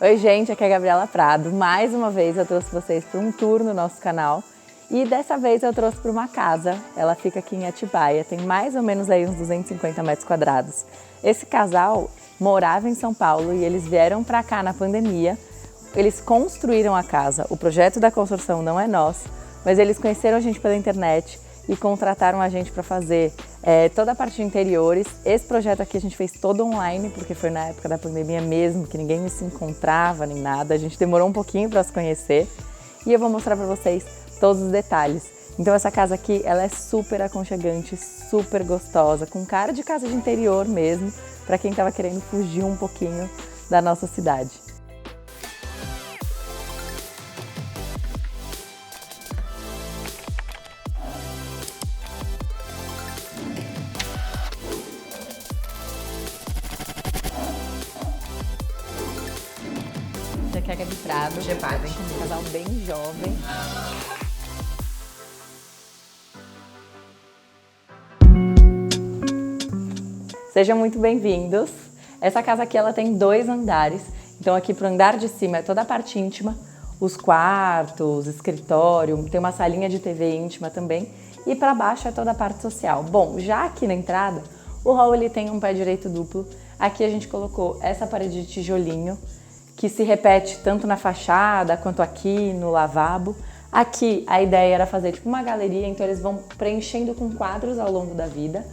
Oi gente, aqui é a Gabriela Prado. Mais uma vez eu trouxe vocês para um tour no nosso canal e dessa vez eu trouxe para uma casa. Ela fica aqui em Atibaia, tem mais ou menos aí uns 250 metros quadrados. Esse casal morava em São Paulo e eles vieram para cá na pandemia. Eles construíram a casa, o projeto da construção não é nosso, mas eles conheceram a gente pela internet e contrataram a gente para fazer toda a parte de interiores. Esse projeto aqui a gente fez todo online, porque foi na época da pandemia mesmo, que ninguém se encontrava nem nada. A gente demorou um pouquinho para se conhecer e eu vou mostrar para vocês todos os detalhes. Então essa casa aqui, ela é super aconchegante, super gostosa, com cara de casa de interior mesmo, para quem estava querendo fugir um pouquinho da nossa cidade. Aqui é a Gabi Prado, vem com um casal bem jovem. Sejam muito bem-vindos. Essa casa aqui ela tem 2 andares, então aqui pro andar de cima é toda a parte íntima, os quartos, escritório, tem uma salinha de TV íntima também, e para baixo é toda a parte social. Bom, já aqui na entrada, o hall ele tem um pé direito duplo. Aqui a gente colocou essa parede de tijolinho, que se repete tanto na fachada quanto aqui no lavabo. Aqui a ideia era fazer tipo uma galeria, então eles vão preenchendo com quadros ao longo da vida.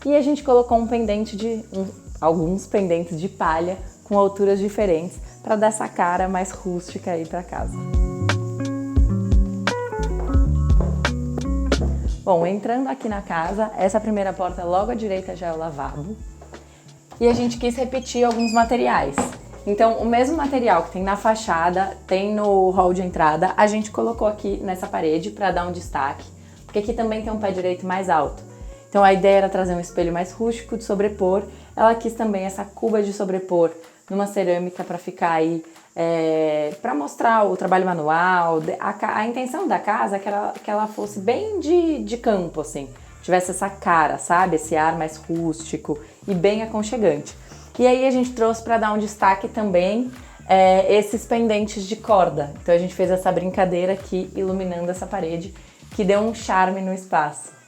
E a gente colocou alguns pendentes de palha com alturas diferentes para dar essa cara mais rústica aí para casa. Bom, entrando aqui na casa, essa primeira porta logo à direita já é o lavabo. E a gente quis repetir alguns materiais. Então, o mesmo material que tem na fachada, tem no hall de entrada, a gente colocou aqui nessa parede para dar um destaque, porque aqui também tem um pé direito mais alto. Então, a ideia era trazer um espelho mais rústico de sobrepor. Ela quis também essa cuba de sobrepor numa cerâmica para ficar aí, para mostrar o trabalho manual. A intenção da casa é que ela fosse bem de campo, assim, tivesse essa cara, sabe? Esse ar mais rústico e bem aconchegante. E aí a gente trouxe para dar um destaque também esses pendentes de corda. Então a gente fez essa brincadeira aqui iluminando essa parede, que deu um charme no espaço.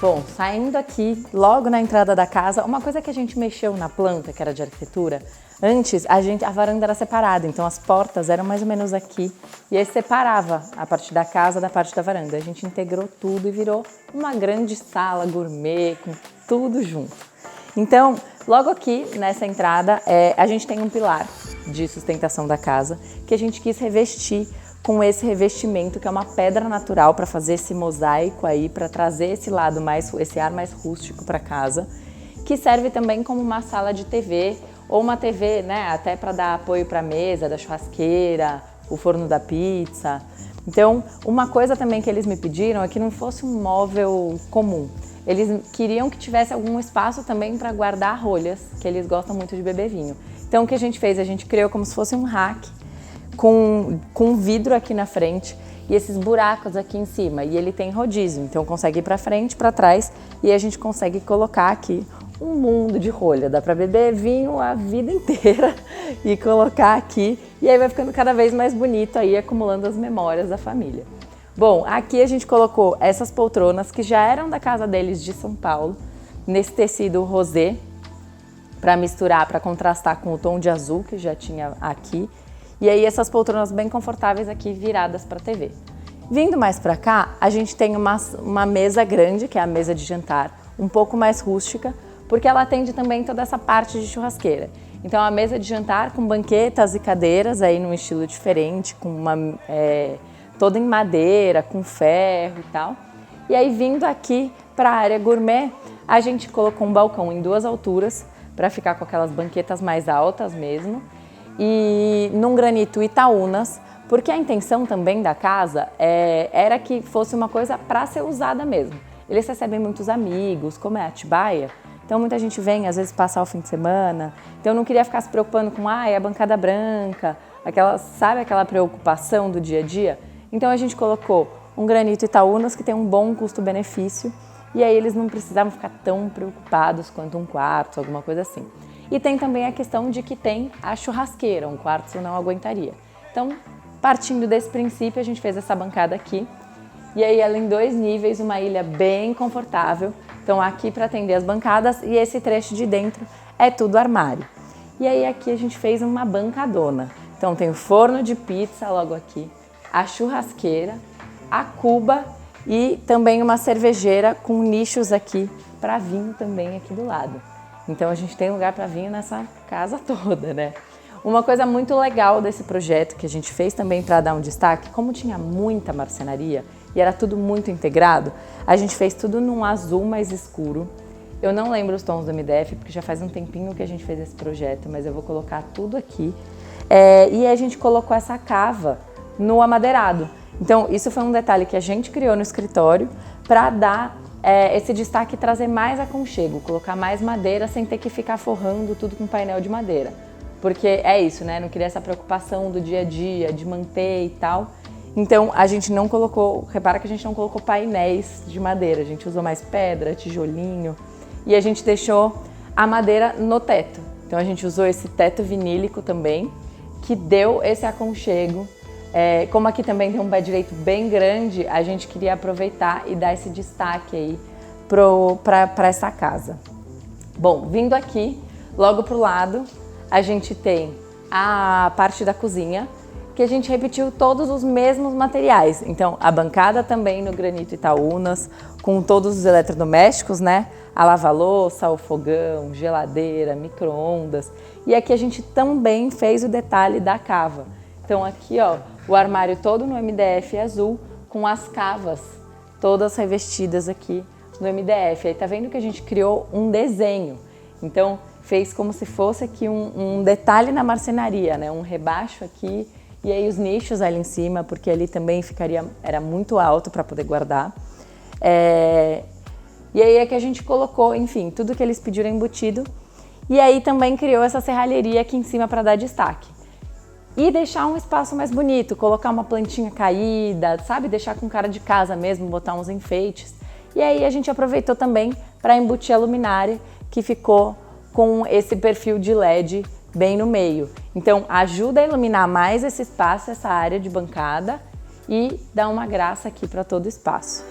Bom, saindo aqui, logo na entrada da casa, uma coisa que a gente mexeu na planta, que era de arquitetura, antes a varanda era separada, então as portas eram mais ou menos aqui, e aí separava a parte da casa da parte da varanda. A gente integrou tudo e virou uma grande sala gourmet, com tudo junto. Então, logo aqui nessa entrada, a gente tem um pilar de sustentação da casa, que a gente quis revestir com esse revestimento, que é uma pedra natural, para fazer esse mosaico aí, para trazer esse ar mais rústico para casa, que serve também como uma sala de TV, ou uma TV, né, até para dar apoio para a mesa da churrasqueira, o forno da pizza. Então, uma coisa também que eles me pediram é que não fosse um móvel comum. Eles queriam que tivesse algum espaço também para guardar rolhas, que eles gostam muito de beber vinho. Então, o que a gente fez? A gente criou como se fosse um rack, com vidro aqui na frente e esses buracos aqui em cima, e ele tem rodízio, então consegue ir para frente, para trás, e a gente consegue colocar aqui um mundo de rolha. Dá para beber vinho a vida inteira e colocar aqui, e aí vai ficando cada vez mais bonito aí, acumulando as memórias da família. Bom, aqui a gente colocou essas poltronas que já eram da casa deles de São Paulo, nesse tecido rosé, para misturar, para contrastar com o tom de azul que já tinha aqui. E aí essas poltronas bem confortáveis aqui viradas para a TV. Vindo mais para cá, a gente tem uma mesa grande, que é a mesa de jantar, um pouco mais rústica, porque ela atende também toda essa parte de churrasqueira. Então a mesa de jantar com banquetas e cadeiras aí num estilo diferente, com toda em madeira, com ferro e tal. E aí vindo aqui para a área gourmet, a gente colocou um balcão em 2 alturas, para ficar com aquelas banquetas mais altas mesmo. E num granito Itaúnas, porque a intenção também da casa era que fosse uma coisa para ser usada mesmo. eles recebem muitos amigos, como é Atibaia, então muita gente vem às vezes passar o fim de semana, então eu não queria ficar se preocupando com a bancada branca, sabe aquela preocupação do dia a dia? Então a gente colocou um granito Itaúnas que tem um bom custo-benefício e aí eles não precisavam ficar tão preocupados quanto um quartzo, alguma coisa assim. E tem também a questão de que tem a churrasqueira, um quartzo não aguentaria. Então, partindo desse princípio, a gente fez essa bancada aqui. E aí ela em 2 níveis, uma ilha bem confortável. Então aqui para atender as bancadas e esse trecho de dentro é tudo armário. E aí aqui a gente fez uma bancadona. Então tem o forno de pizza logo aqui, a churrasqueira, a cuba e também uma cervejeira com nichos aqui para vinho também aqui do lado. Então a gente tem lugar para vinho nessa casa toda, né? Uma coisa muito legal desse projeto que a gente fez também para dar um destaque, como tinha muita marcenaria e era tudo muito integrado, a gente fez tudo num azul mais escuro. Eu não lembro os tons do MDF, porque já faz um tempinho que a gente fez esse projeto, mas eu vou colocar tudo aqui. E a gente colocou essa cava no amadeirado. Então isso foi um detalhe que a gente criou no escritório para dar esse destaque e trazer mais aconchego, colocar mais madeira sem ter que ficar forrando tudo com painel de madeira. Porque é isso, né? Não queria essa preocupação do dia a dia, de manter e tal. Então a gente não colocou, repara que a gente não colocou painéis de madeira, a gente usou mais pedra, tijolinho e a gente deixou a madeira no teto. Então a gente usou esse teto vinílico também, que deu esse aconchego. Como aqui também tem um pé direito bem grande, a gente queria aproveitar e dar esse destaque aí para essa casa. Bom, vindo aqui, logo pro lado, a gente tem a parte da cozinha, que a gente repetiu todos os mesmos materiais. Então, a bancada também no granito Itaúnas, com todos os eletrodomésticos, né? A lava-louça, o fogão, geladeira, micro-ondas. E aqui a gente também fez o detalhe da cava. Então aqui, ó, o armário todo no MDF azul, com as cavas todas revestidas aqui no MDF. Aí tá vendo que a gente criou um desenho. Então, fez como se fosse aqui um detalhe na marcenaria, né? Um rebaixo aqui e aí os nichos ali em cima, porque ali também era muito alto para poder guardar. E aí é que a gente colocou, enfim, tudo que eles pediram embutido. E aí também criou essa serralheria aqui em cima para dar destaque. E deixar um espaço mais bonito, colocar uma plantinha caída, sabe? Deixar com cara de casa mesmo, botar uns enfeites. E aí a gente aproveitou também para embutir a luminária, que ficou com esse perfil de LED bem no meio. Então ajuda a iluminar mais esse espaço, essa área de bancada e dá uma graça aqui para todo o espaço.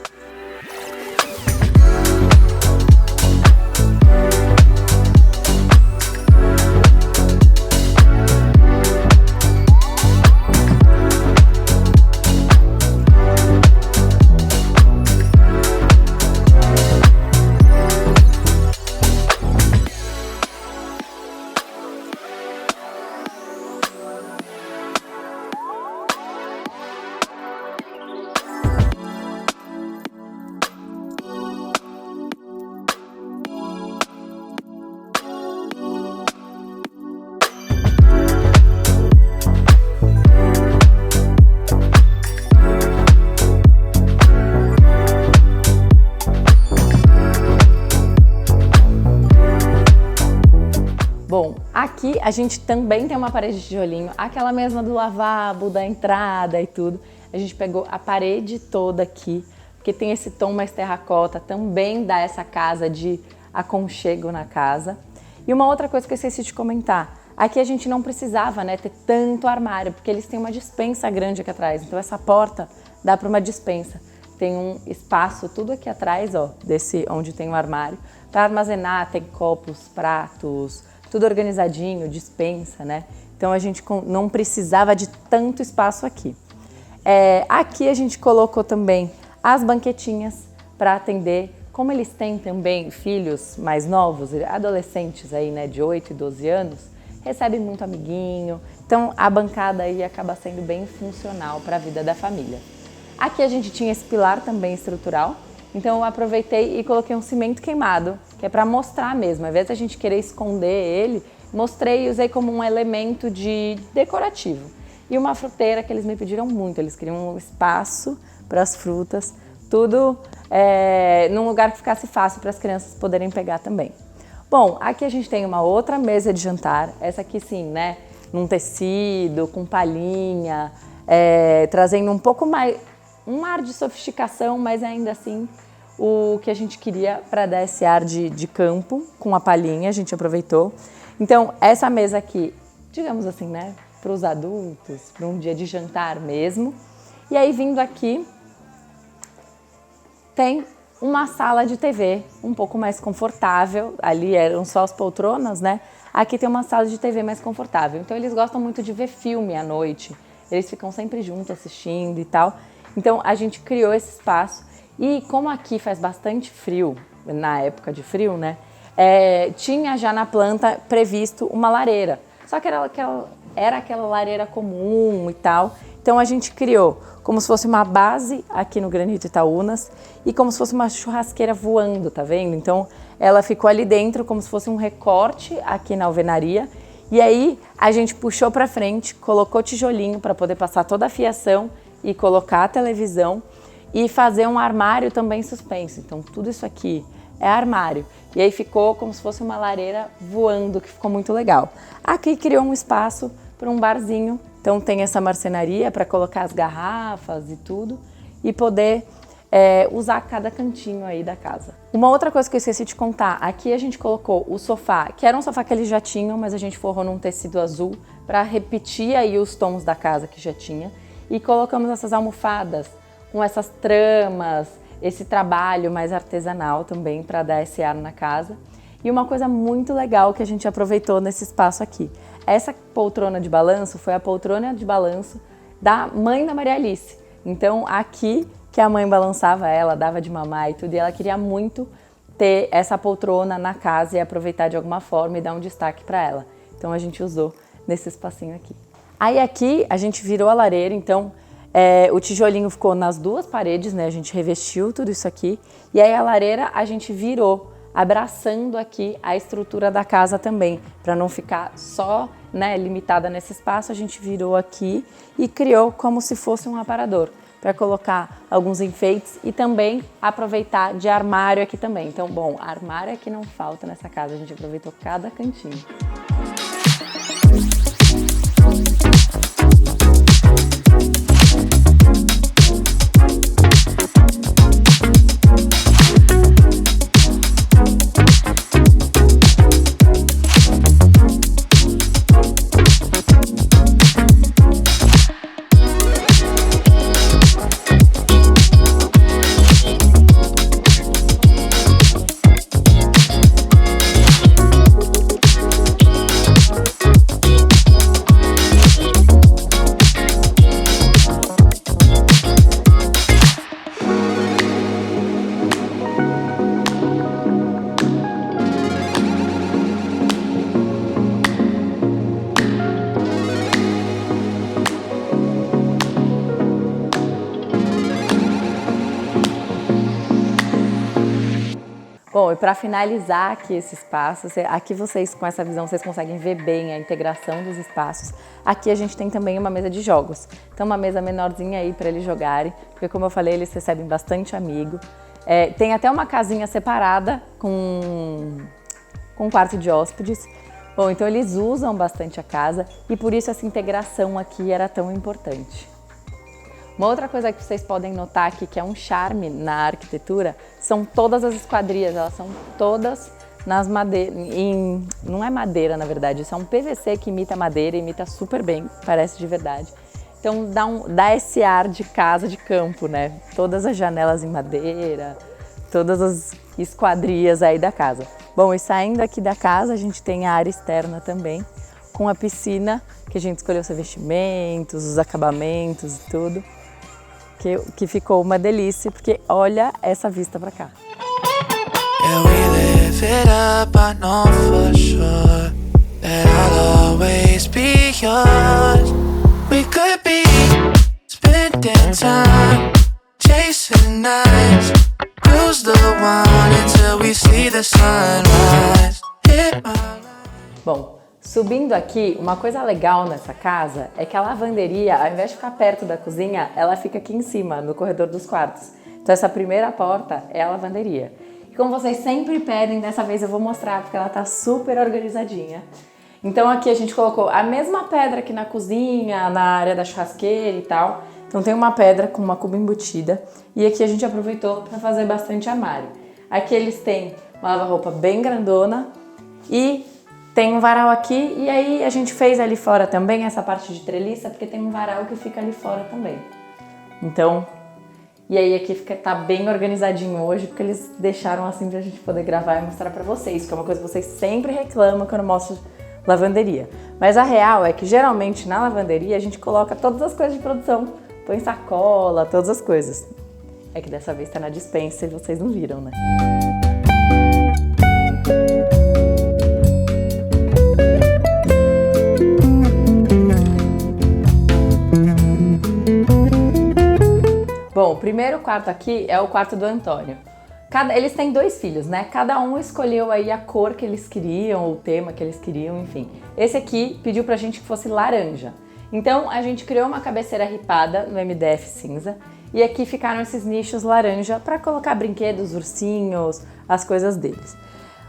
Bom, aqui a gente também tem uma parede de tijolinho, aquela mesma do lavabo, da entrada e tudo. A gente pegou a parede toda aqui, porque tem esse tom mais terracota, também dá essa casa de aconchego na casa. E uma outra coisa que eu esqueci de comentar, aqui a gente não precisava, né, ter tanto armário, porque eles têm uma despensa grande aqui atrás, então essa porta dá para uma despensa. Tem um espaço tudo aqui atrás, ó, desse onde tem o armário, para armazenar, tem copos, pratos, tudo organizadinho, despensa, né? Então a gente não precisava de tanto espaço aqui. Aqui a gente colocou também as banquetinhas para atender, como eles têm também filhos mais novos, adolescentes aí, né, de 8 e 12 anos, recebem muito amiguinho, então a bancada aí acaba sendo bem funcional para a vida da família. Aqui a gente tinha esse pilar também estrutural, então eu aproveitei e coloquei um cimento queimado, que é para mostrar mesmo, ao invés da gente querer esconder ele, mostrei e usei como um elemento decorativo. E uma fruteira que eles me pediram muito, eles queriam um espaço para as frutas, tudo num lugar que ficasse fácil para as crianças poderem pegar também. Bom, aqui a gente tem uma outra mesa de jantar, essa aqui sim, né, num tecido, com palhinha, trazendo um pouco mais, um ar de sofisticação, mas ainda assim o que a gente queria para dar esse ar de campo, com a palhinha, a gente aproveitou. Então, essa mesa aqui, digamos assim, né, para os adultos, para um dia de jantar mesmo. E aí, vindo aqui, tem uma sala de TV um pouco mais confortável. Ali eram só as poltronas, né? Aqui tem uma sala de TV mais confortável. Então, eles gostam muito de ver filme à noite. Eles ficam sempre juntos assistindo e tal. Então, a gente criou esse espaço. E como aqui faz bastante frio, na época de frio, né? Tinha já na planta previsto uma lareira. Só que era aquela lareira comum e tal. Então a gente criou como se fosse uma base aqui no Granito Itaúnas e como se fosse uma churrasqueira voando, tá vendo? Então ela ficou ali dentro como se fosse um recorte aqui na alvenaria. E aí a gente puxou para frente, colocou tijolinho para poder passar toda a fiação e colocar a televisão e fazer um armário também suspenso. Então tudo isso aqui é armário. E aí ficou como se fosse uma lareira voando, que ficou muito legal. Aqui criou um espaço para um barzinho. Então tem essa marcenaria para colocar as garrafas e tudo e poder usar cada cantinho aí da casa. Uma outra coisa que eu esqueci de contar, aqui a gente colocou o sofá, que era um sofá que eles já tinham, mas a gente forrou num tecido azul para repetir aí os tons da casa que já tinha e colocamos essas almofadas com essas tramas, esse trabalho mais artesanal também para dar esse ar na casa. E uma coisa muito legal que a gente aproveitou nesse espaço aqui. Essa poltrona de balanço foi a poltrona de balanço da mãe da Maria Alice. Então aqui que a mãe balançava ela, dava de mamar e tudo, e ela queria muito ter essa poltrona na casa e aproveitar de alguma forma e dar um destaque para ela. Então a gente usou nesse espacinho aqui. Aí aqui a gente virou a lareira, então o tijolinho ficou nas duas paredes, né? A gente revestiu tudo isso aqui. E aí a lareira a gente virou, abraçando aqui a estrutura da casa também, para não ficar só, né, limitada nesse espaço. A gente virou aqui e criou como se fosse um aparador, para colocar alguns enfeites e também aproveitar de armário aqui também. Então, bom, armário é que não falta nessa casa, a gente aproveitou cada cantinho. Bom, e para finalizar aqui esse espaço, aqui vocês com essa visão, vocês conseguem ver bem a integração dos espaços. Aqui a gente tem também uma mesa de jogos. Então uma mesa menorzinha aí para eles jogarem, porque como eu falei, eles recebem bastante amigo. Tem até uma casinha separada com um quarto de hóspedes. Bom, então eles usam bastante a casa e por isso essa integração aqui era tão importante. Uma outra coisa que vocês podem notar aqui, que é um charme na arquitetura, são todas as esquadrias, elas são todas nas madeiras, não é madeira na verdade, isso é um PVC que imita madeira, imita super bem, parece de verdade. Então dá esse ar de casa de campo, né? Todas as janelas em madeira, todas as esquadrias aí da casa. Bom, e saindo aqui da casa a gente tem a área externa também, com a piscina, que a gente escolheu os revestimentos, os acabamentos e tudo. Que ficou uma delícia, porque olha essa vista pra cá. Bom, subindo aqui, uma coisa legal nessa casa é que a lavanderia, ao invés de ficar perto da cozinha, ela fica aqui em cima, no corredor dos quartos. Então essa primeira porta é a lavanderia. E como vocês sempre pedem, dessa vez eu vou mostrar porque ela tá super organizadinha. Então aqui a gente colocou a mesma pedra que na cozinha, na área da churrasqueira e tal. Então tem uma pedra com uma cuba embutida e aqui a gente aproveitou para fazer bastante armário. Aqui eles têm uma lava-roupa bem grandona e tem um varal aqui e aí a gente fez ali fora também essa parte de treliça porque tem um varal que fica ali fora também. Então, e aí aqui tá bem organizadinho hoje porque eles deixaram assim pra gente poder gravar e mostrar pra vocês, que é uma coisa que vocês sempre reclamam quando eu mostro lavanderia. Mas a real é que geralmente na lavanderia a gente coloca todas as coisas de produção, põe sacola, todas as coisas. É que dessa vez tá na despensa e vocês não viram, né? Bom, o primeiro quarto aqui é o quarto do Antônio. Eles têm 2 filhos, né? Cada um escolheu aí a cor que eles queriam, o tema que eles queriam, enfim. Esse aqui pediu pra gente que fosse laranja. Então a gente criou uma cabeceira ripada no MDF cinza e aqui ficaram esses nichos laranja para colocar brinquedos, ursinhos, as coisas deles.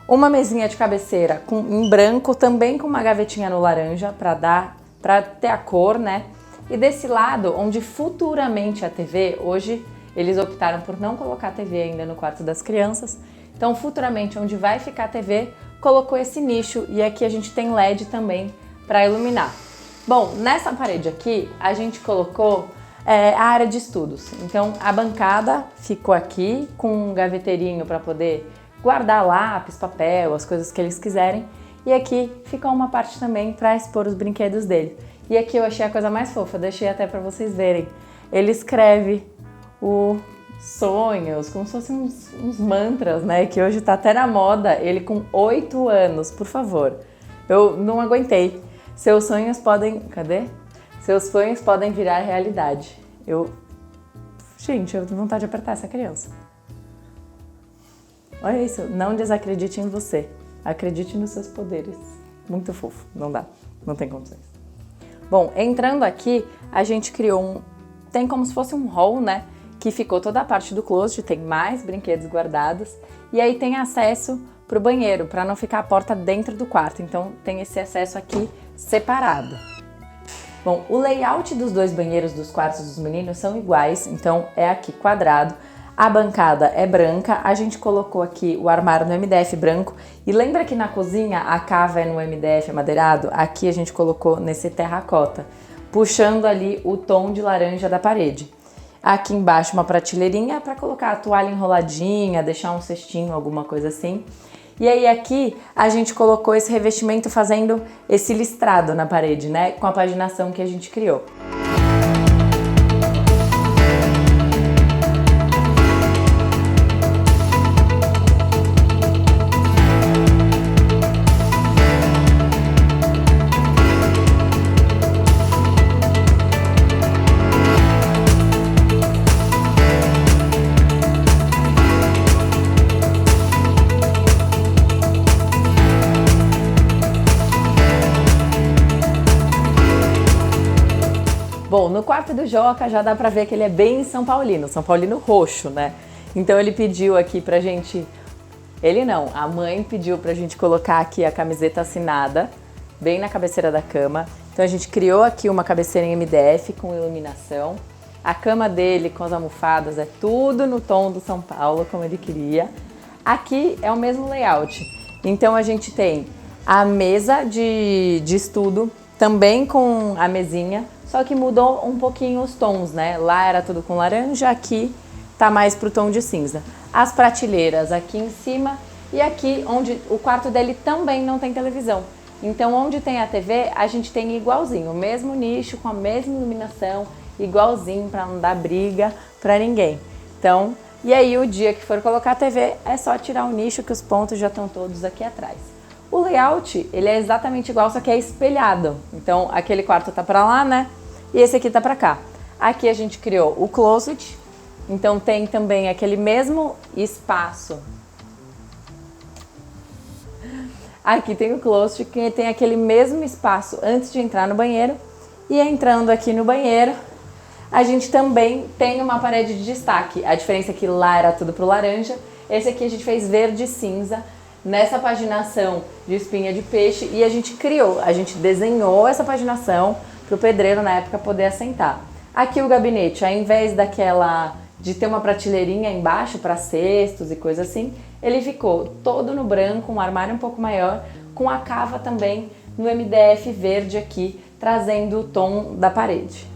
Uma mesinha de cabeceira em branco, também com uma gavetinha no laranja para ter a cor, né? E desse lado, onde futuramente a TV, hoje eles optaram por não colocar a TV ainda no quarto das crianças, então futuramente onde vai ficar a TV, colocou esse nicho e aqui a gente tem LED também para iluminar. Bom, nessa parede aqui a gente colocou a área de estudos, então a bancada ficou aqui com um gaveteirinho para poder guardar lápis, papel, as coisas que eles quiserem e aqui ficou uma parte também para expor os brinquedos dele. E aqui eu achei a coisa mais fofa, deixei até para vocês verem. Ele escreve os sonhos, como se fossem uns mantras, né? Que hoje tá até na moda, ele com 8 anos, por favor. Eu não aguentei. Seus sonhos podem... Cadê? Seus sonhos podem virar realidade. Gente, eu tenho vontade de apertar essa criança. Olha isso, não desacredite em você. Acredite nos seus poderes. Muito fofo, não dá, não tem condições. Bom, entrando aqui, a gente criou tem como se fosse um hall, né? Que ficou toda a parte do closet, tem mais brinquedos guardados. E aí tem acesso pro banheiro, para não ficar a porta dentro do quarto. Então tem esse acesso aqui separado. Bom, o layout dos 2 banheiros dos quartos dos meninos são iguais. Então é aqui quadrado. A bancada é branca, a gente colocou aqui o armário no MDF branco e lembra que na cozinha a cava é no MDF amadeirado? Aqui a gente colocou nesse terracota, puxando ali o tom de laranja da parede. Aqui embaixo uma prateleirinha para colocar a toalha enroladinha, deixar um cestinho, alguma coisa assim. E aí aqui a gente colocou esse revestimento fazendo esse listrado na parede, né? Com a paginação que a gente criou. Bom, no quarto do Joca já dá pra ver que ele é bem São Paulino roxo, né? Então ele pediu aqui pra gente, a mãe pediu pra gente colocar aqui a camiseta assinada, bem na cabeceira da cama. Então a gente criou aqui uma cabeceira em MDF com iluminação. A cama dele com as almofadas é tudo no tom do São Paulo, como ele queria. Aqui é o mesmo layout. Então a gente tem a mesa de estudo, também com a mesinha, só que mudou um pouquinho os tons, né? Lá era tudo com laranja, aqui tá mais pro tom de cinza. As prateleiras aqui em cima e aqui onde o quarto dele também não tem televisão. Então onde tem a TV, a gente tem igualzinho, o mesmo nicho, com a mesma iluminação, igualzinho para não dar briga para ninguém. Então, e aí o dia que for colocar a TV, é só tirar o nicho que os pontos já estão todos aqui atrás. O layout, ele é exatamente igual, só que é espelhado. Então, aquele quarto tá pra lá, né? E esse aqui tá pra cá. Aqui a gente criou o closet. Então, tem também aquele mesmo espaço. Aqui tem o closet, que tem aquele mesmo espaço antes de entrar no banheiro. E entrando aqui no banheiro, A gente também tem uma parede de destaque. A diferença é que lá era tudo pro laranja. Esse aqui a gente fez verde e cinza nessa paginação de espinha de peixe e a gente desenhou essa paginação para o pedreiro na época poder assentar. Aqui o gabinete, ao invés de ter uma prateleirinha embaixo para cestos e coisa assim, ele ficou todo no branco, um armário um pouco maior, com a cava também no MDF verde aqui, trazendo o tom da parede.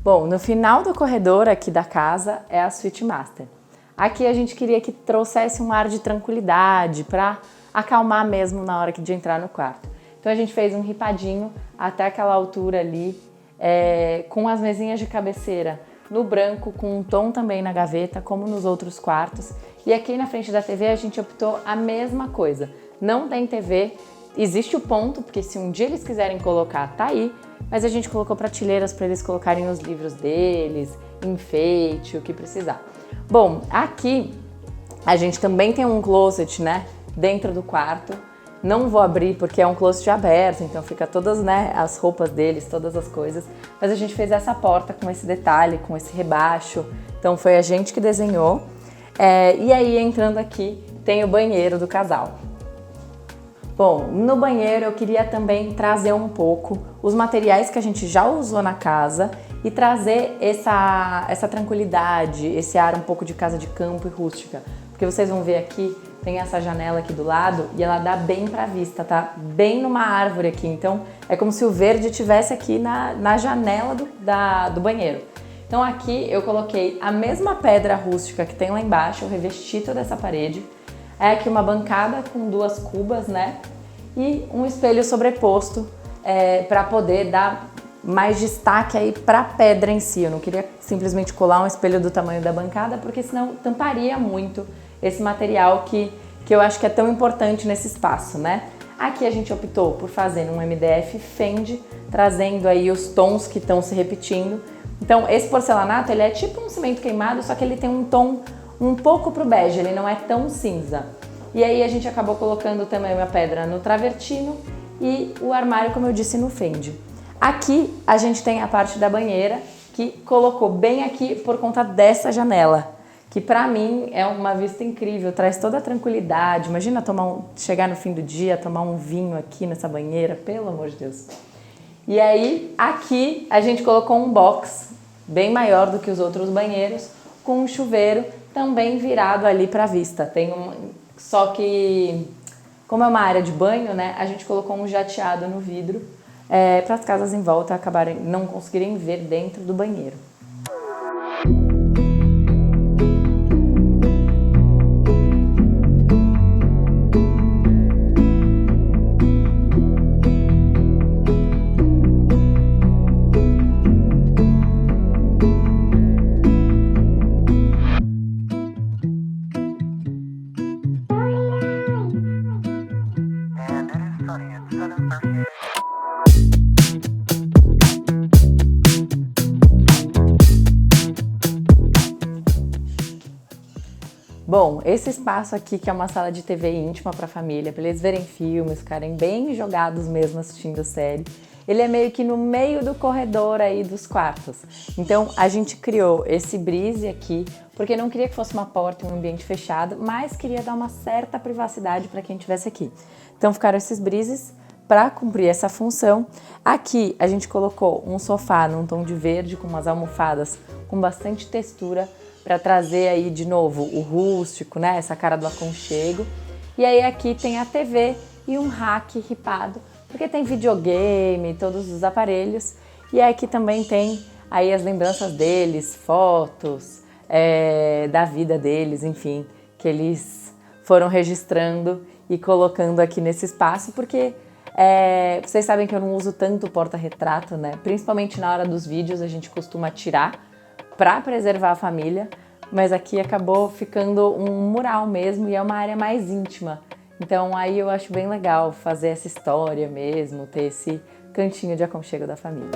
Bom, no final do corredor aqui da casa é a suíte master. Aqui a gente queria que trouxesse um ar de tranquilidade para acalmar mesmo na hora de entrar no quarto. Então a gente fez um ripadinho até aquela altura ali, com as mesinhas de cabeceira no branco, com um tom também na gaveta, como nos outros quartos. E aqui na frente da TV a gente optou a mesma coisa. Não tem TV, existe o ponto, porque se um dia eles quiserem colocar, tá aí. Mas a gente colocou prateleiras para eles colocarem os livros deles, enfeite, o que precisar. Bom, aqui a gente também tem um closet, né, dentro do quarto. Não vou abrir porque é um closet aberto, então fica todas, né, as roupas deles, todas as coisas. Mas a gente fez essa porta com esse detalhe, com esse rebaixo. Então foi a gente que desenhou. E aí entrando aqui tem o banheiro do casal. Bom, no banheiro eu queria também trazer um pouco os materiais que a gente já usou na casa e trazer essa tranquilidade, esse ar um pouco de casa de campo e rústica. Porque vocês vão ver aqui, tem essa janela aqui do lado e ela dá bem pra vista, tá? Bem numa árvore aqui, então é como se o verde estivesse aqui na janela do banheiro. Então aqui eu coloquei a mesma pedra rústica que tem lá embaixo, eu revesti toda essa parede. É aqui uma bancada com duas cubas, né? E um espelho sobreposto para poder dar mais destaque aí para a pedra em si. Eu não queria simplesmente colar um espelho do tamanho da bancada, porque senão tamparia muito esse material que eu acho que é tão importante nesse espaço, né? Aqui a gente optou por fazer um MDF Fendi, trazendo aí os tons que estão se repetindo. Então esse porcelanato, ele é tipo um cimento queimado, só que ele tem um tom um pouco pro bege, ele não é tão cinza. E aí a gente acabou colocando também uma pedra no travertino e o armário, como eu disse, no Fendi. Aqui a gente tem a parte da banheira, que colocou bem aqui por conta dessa janela, que pra mim é uma vista incrível, traz toda a tranquilidade. Imagina chegar no fim do dia, tomar um vinho aqui nessa banheira, pelo amor de Deus. E aí aqui a gente colocou um box bem maior do que os outros banheiros, com um chuveiro também virado ali para a vista. Só que, como é uma área de banho, né, a gente colocou um jateado no vidro para as casas em volta não conseguirem ver dentro do banheiro. Bom, esse espaço aqui que é uma sala de TV íntima para a família, para eles verem filmes, ficarem bem jogados mesmo assistindo série, ele é meio que no meio do corredor aí dos quartos. Então a gente criou esse brise aqui, porque não queria que fosse uma porta e um ambiente fechado, mas queria dar uma certa privacidade para quem estivesse aqui. Então ficaram esses brises para cumprir essa função. Aqui a gente colocou um sofá num tom de verde com umas almofadas com bastante textura, para trazer aí de novo o rústico, né? Essa cara do aconchego. E aí aqui tem a TV e um rack ripado, porque tem videogame, todos os aparelhos. E aqui também tem aí as lembranças deles, fotos da vida deles, enfim, que eles foram registrando e colocando aqui nesse espaço, porque vocês sabem que eu não uso tanto porta-retrato, né? Principalmente na hora dos vídeos a gente costuma tirar para preservar a família, mas aqui acabou ficando um mural mesmo e é uma área mais íntima. Então aí eu acho bem legal fazer essa história mesmo, ter esse cantinho de aconchego da família.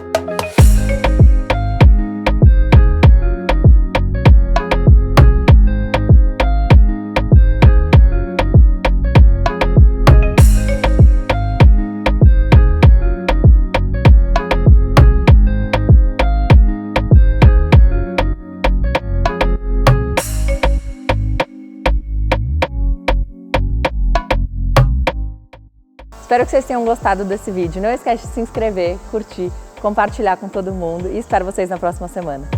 Espero que vocês tenham gostado desse vídeo. Não esquece de se inscrever, curtir, compartilhar com todo mundo e espero vocês na próxima semana.